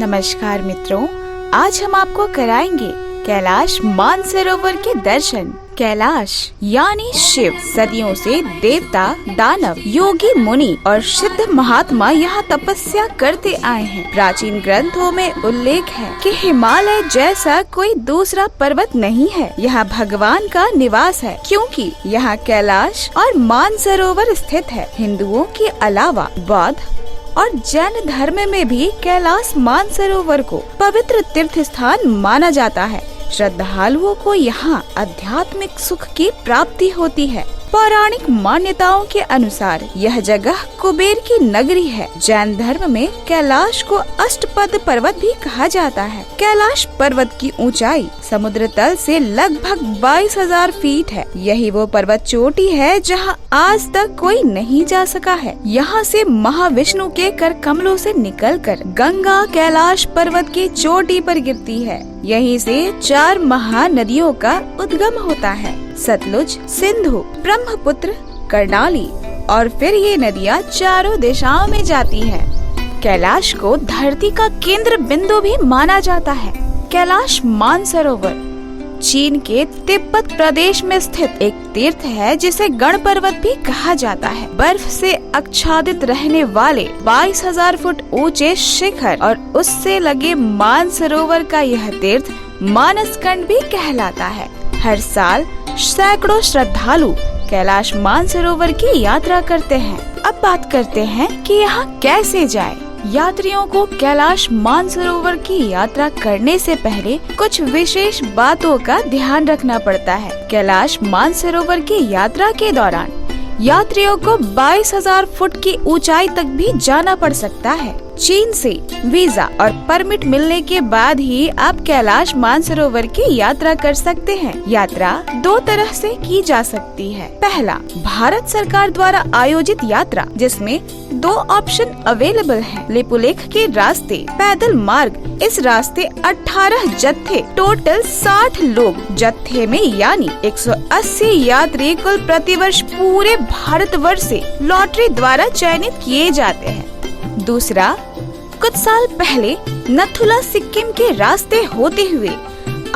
नमस्कार मित्रों, आज हम आपको कराएंगे कैलाश मानसरोवर के दर्शन। कैलाश यानी शिव सदियों से देवता, दानव, योगी, मुनि और सिद्ध महात्मा यहाँ तपस्या करते आए हैं। प्राचीन ग्रंथों में उल्लेख है कि हिमालय जैसा कोई दूसरा पर्वत नहीं है। यह भगवान का निवास है, क्योंकि यहाँ कैलाश और मानसरोवर स्थित है। हिंदुओं के अलावा बौद्ध और जैन धर्म में भी कैलाश मानसरोवर को पवित्र तीर्थ स्थान माना जाता है। श्रद्धालुओं को यहाँ आध्यात्मिक सुख की प्राप्ति होती है। पौराणिक मान्यताओं के अनुसार यह जगह कुबेर की नगरी है। जैन धर्म में कैलाश को अष्टपद पर्वत भी कहा जाता है। कैलाश पर्वत की ऊंचाई समुद्र तल से लगभग 22,000 फीट है। यही वो पर्वत चोटी है जहां आज तक कोई नहीं जा सका है। यहाँ से महाविष्णु के कर कमलों से निकलकर गंगा कैलाश पर्वत की चोटी पर गिरती है। यहीं से 4 महानदियों का उद्गम होता है, सतलुज, सिंधु, ब्रह्मपुत्र, कर्णाली, और फिर ये नदियाँ चारों दिशाओं में जाती है। कैलाश को धरती का केंद्र बिंदु भी माना जाता है। कैलाश मानसरोवर चीन के तिब्बत प्रदेश में स्थित एक तीर्थ है, जिसे गण पर्वत भी कहा जाता है। बर्फ से आच्छादित रहने वाले 22,000 फुट ऊंचे शिखर और उससे लगे मानसरोवर का यह तीर्थ मानसकंड भी कहलाता है। हर साल सैकड़ों श्रद्धालु कैलाश मानसरोवर की यात्रा करते हैं। अब बात करते हैं कि यहाँ कैसे जाएं। यात्रियों को कैलाश मानसरोवर की यात्रा करने से पहले कुछ विशेष बातों का ध्यान रखना पड़ता है। कैलाश मानसरोवर की यात्रा के दौरान यात्रियों को 22,000 फुट की ऊंचाई तक भी जाना पड़ सकता है। चीन से वीजा और परमिट मिलने के बाद ही आप कैलाश मानसरोवर की यात्रा कर सकते हैं। यात्रा 2 तरह से की जा सकती है। पहला, भारत सरकार द्वारा आयोजित यात्रा, जिसमें 2 ऑप्शन अवेलेबल हैं। लिपुलेख के रास्ते, पैदल मार्ग। इस रास्ते 18 जत्थे, टोटल 60 लोग जत्थे में यानी 180 यात्री कुल प्रतिवर्ष पूरे भारतवर्ष से लॉटरी द्वारा चयनित किए जाते हैं। दूसरा, कुछ साल पहले नथुला सिक्किम के रास्ते होते हुए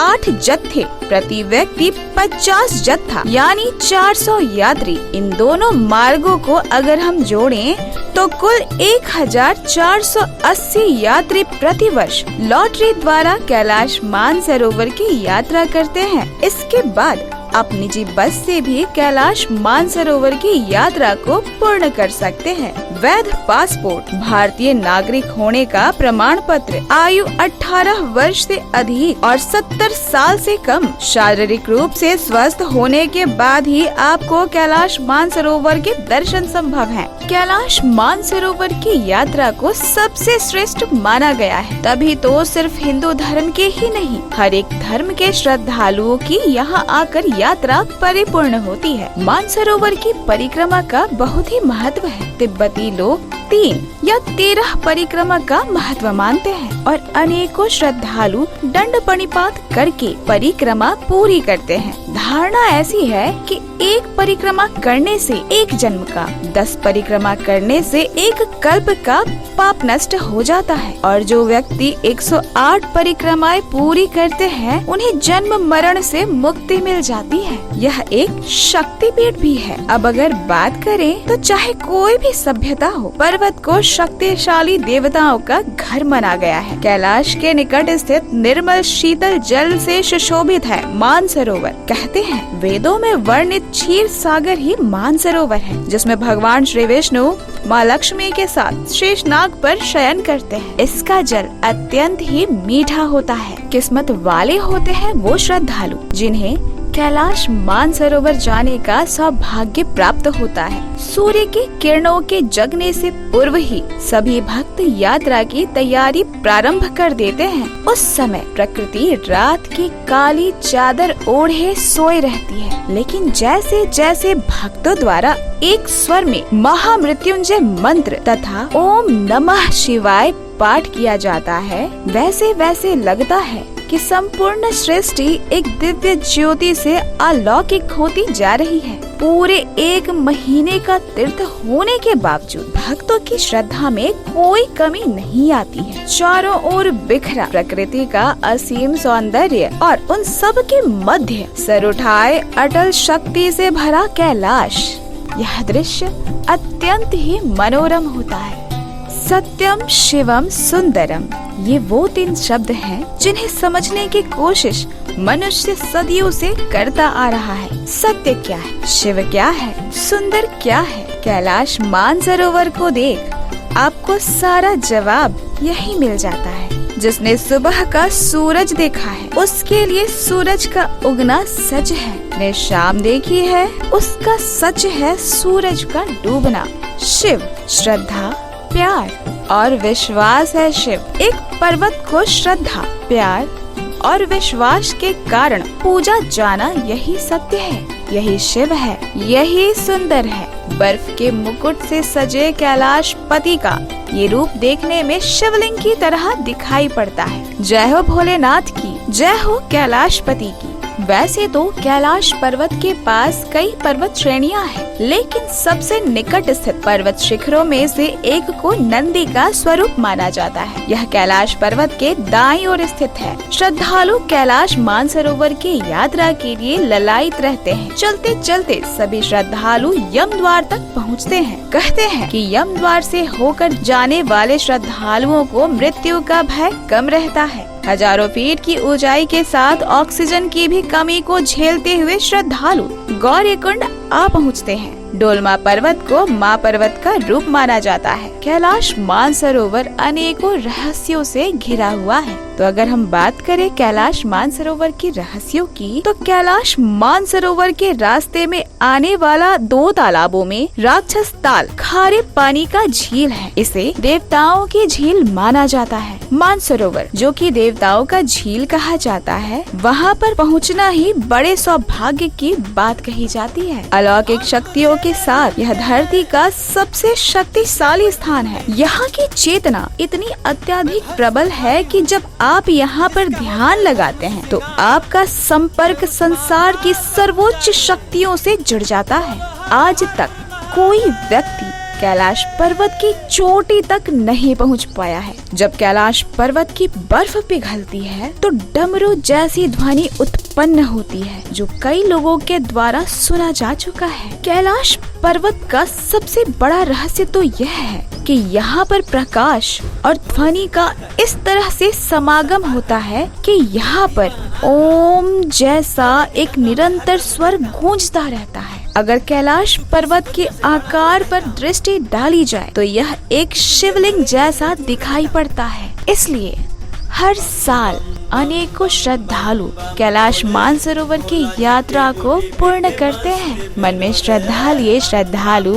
8 जत्थे, प्रति व्यक्ति 50 जत्था यानी 400 यात्री। इन दोनों मार्गों को अगर हम जोड़ें तो कुल 1480 यात्री प्रतिवर्ष लॉटरी द्वारा कैलाश मानसरोवर की यात्रा करते हैं। इसके बाद आप निजी बस से भी कैलाश मानसरोवर की यात्रा को पूर्ण कर सकते हैं। वैध पासपोर्ट, भारतीय नागरिक होने का प्रमाण पत्र, आयु 18 वर्ष से अधिक और 70 साल से कम, शारीरिक रूप से स्वस्थ होने के बाद ही आपको कैलाश मानसरोवर के दर्शन संभव हैं। कैलाश मानसरोवर की यात्रा को सबसे श्रेष्ठ माना गया है। तभी तो सिर्फ हिंदू धर्म के ही नहीं, हर एक धर्म के श्रद्धालुओं की यहाँ आकर यात्रा परिपूर्ण होती है। मानसरोवर की परिक्रमा का बहुत ही महत्व है। तिब्बती लोग 3 या 13 परिक्रमा का महत्व मानते हैं और अनेकों श्रद्धालु दंड प्रणिपात करके परिक्रमा पूरी करते हैं। धारणा ऐसी है कि एक परिक्रमा करने से एक जन्म का, 10 परिक्रमा करने से एक कल्प का पाप नष्ट हो जाता है, और जो व्यक्ति 108 परिक्रमाएं पूरी करते हैं उन्हें जन्म मरण से मुक्ति मिल जाती है। यह एक शक्तिपीठ भी है। अब अगर बात करें तो चाहे कोई भी सभ्यता हो, पर्वत को शक्तिशाली देवताओं का घर माना गया है। कैलाश के निकट स्थित निर्मल शीतल जल से सुशोभित है मानसरोवर। कहते हैं वेदों में वर्णित क्षीर सागर ही मानसरोवर है, जिसमें भगवान श्री विष्णु माँ लक्ष्मी के साथ शेषनाग पर शयन करते हैं। इसका जल अत्यंत ही मीठा होता है। किस्मत वाले होते हैं वो श्रद्धालु जिन्हें कैलाश मानसरोवर जाने का सौभाग्य प्राप्त होता है। सूर्य के किरणों के जगने से पूर्व ही सभी भक्त यात्रा की तैयारी प्रारंभ कर देते हैं। उस समय प्रकृति रात की काली चादर ओढ़े सोए रहती है, लेकिन जैसे जैसे भक्तों द्वारा एक स्वर में महामृत्युंजय मंत्र तथा ओम नमः शिवाय पाठ किया जाता है, वैसे वैसे लगता है कि संपूर्ण सृष्टि एक दिव्य ज्योति से अलौकिक होती जा रही है। पूरे 1 महीने का तीर्थ होने के बावजूद भक्तों की श्रद्धा में कोई कमी नहीं आती है। चारों ओर बिखरा प्रकृति का असीम सौंदर्य और उन सब के मध्य सर उठाए अटल शक्ति से भरा कैलाश, यह दृश्य अत्यंत ही मनोरम होता है। सत्यम शिवम सुंदरम, ये वो 3 शब्द हैं जिन्हें समझने की कोशिश मनुष्य सदियों से करता आ रहा है। सत्य क्या है, शिव क्या है, सुंदर क्या है? कैलाश मानसरोवर को देख आपको सारा जवाब यही मिल जाता है। जिसने सुबह का सूरज देखा है उसके लिए सूरज का उगना सच है। ने शाम देखी है उसका सच है सूरज का डूबना। शिव श्रद्धा, प्यार और विश्वास है। शिव एक पर्वत को श्रद्धा, प्यार और विश्वास के कारण पूजा जाना, यही सत्य है, यही शिव है, यही सुंदर है। बर्फ के मुकुट से सजे कैलाश पति का ये रूप देखने में शिवलिंग की तरह दिखाई पड़ता है। जय हो भोलेनाथ की, जय हो कैलाश पति की। वैसे तो कैलाश पर्वत के पास कई पर्वत श्रेणियां हैं, लेकिन सबसे निकट स्थित पर्वत शिखरों में से एक को नंदी का स्वरूप माना जाता है। यह कैलाश पर्वत के दाईं ओर स्थित है। श्रद्धालु कैलाश मानसरोवर की यात्रा के लिए ललायित रहते हैं। चलते चलते सभी श्रद्धालु यम द्वार तक पहुँचते हैं। कहते हैं कि यम द्वार से होकर जाने वाले श्रद्धालुओं को मृत्यु का भय कम रहता है। हजारों फीट की ऊंचाई के साथ ऑक्सीजन की भी कमी को झेलते हुए श्रद्धालु गौरीकुंड आ पहुँचते हैं। डोलमा पर्वत को माँ पर्वत का रूप माना जाता है। कैलाश मानसरोवर अनेकों रहस्यों से घिरा हुआ है। तो अगर हम बात करें कैलाश मानसरोवर के रहस्यों की, तो कैलाश मानसरोवर के रास्ते में आने वाला 2 तालाबों में राक्षस ताल खारे पानी का झील है। इसे देवताओं की झील माना जाता है। मानसरोवर जो कि देवताओं का झील कहा जाता है, वहाँ पर पहुँचना ही बड़े सौभाग्य की बात कही जाती है। अलौकिक शक्तियों के साथ यह धरती का सबसे शक्तिशाली स्थान है। यहाँ की चेतना इतनी अत्यधिक प्रबल है कि जब आप यहाँ पर ध्यान लगाते हैं तो आपका संपर्क संसार की सर्वोच्च शक्तियों से जुड़ जाता है। आज तक कोई व्यक्ति कैलाश पर्वत की चोटी तक नहीं पहुंच पाया है। जब कैलाश पर्वत की बर्फ पिघलती है तो डमरू जैसी ध्वनि उत्पन्न होती है, जो कई लोगों के द्वारा सुना जा चुका है। कैलाश पर्वत का सबसे बड़ा रहस्य तो यह है कि यहाँ पर प्रकाश और ध्वनि का इस तरह से समागम होता है कि यहाँ पर ओम जैसा एक निरंतर स्वर गूंजता रहता है। अगर कैलाश पर्वत के आकार पर दृष्टि डाली जाए तो यह एक शिवलिंग जैसा दिखाई पड़ता है। इसलिए हर साल अनेकों श्रद्धालु कैलाश मानसरोवर की यात्रा को पूर्ण करते हैं। मन में श्रद्धा लिए श्रद्धालु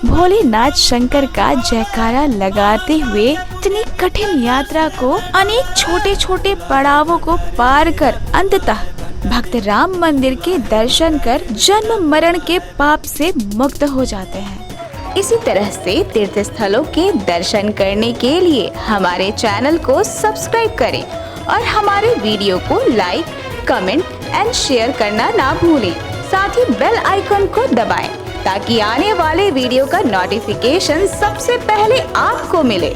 भोलेनाथ शंकर का जयकारा लगाते हुए इतनी कठिन यात्रा को अनेक छोटे छोटे पड़ावों को पार कर अंततः भक्त राम मंदिर के दर्शन कर जन्म मरण के पाप से मुक्त हो जाते हैं। इसी तरह से तीर्थ स्थलों के दर्शन करने के लिए हमारे चैनल को सब्सक्राइब करें और हमारे वीडियो को लाइक, कमेंट एंड शेयर करना ना भूलें। साथ ही बेल आइकन को दबाएं ताकि आने वाले वीडियो का नोटिफिकेशन सबसे पहले आपको मिले।